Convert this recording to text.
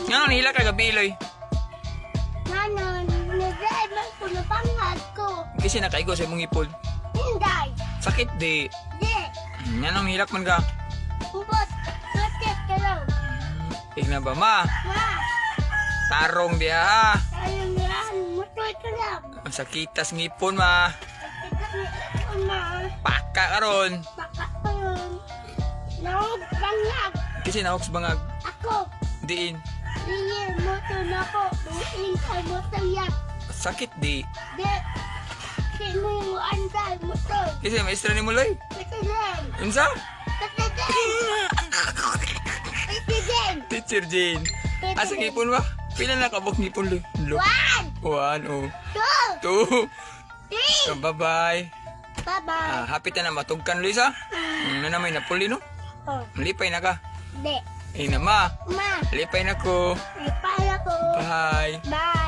Nga, nila ka gabi, Loy. Nanon, nag-drive ko na pangad ko. Kasi nakaigo sa imong ipod. Hinday. Sakit, di. Di. Nga nang hilak man ka. Ubot. Sakit ka lang. Tignan ba, ma? Ma. Tarong diya, ha? Ayun yan. Mutoy ka lang. Masakitas ngipon, ma. Sakit ka na. Paka karon. Baka ko yun. Naog bangag. Kasi naoks bangag. Ako. Diin. Liye, moto na ko. Buing kay moto yak. Sakit, di. Di. Sino yung anday motor? Kasi maestra ni mo, Loy. Kasi lang. Unsa? Kasi din. Kasi din. Teacher Jane. Asa ngipon ba? Pila na kabok ngipon, Loy? Look. 1, 1, oh. 2, 2. 3. Bye-bye. Bye-bye. Hapit na matugkan, Loy, sa? Ano na may napuli, no? Oh, Lipay na ka. di. Eh, na, ma. Ma, Lipay na ko. may pala ko. Bye. Bye.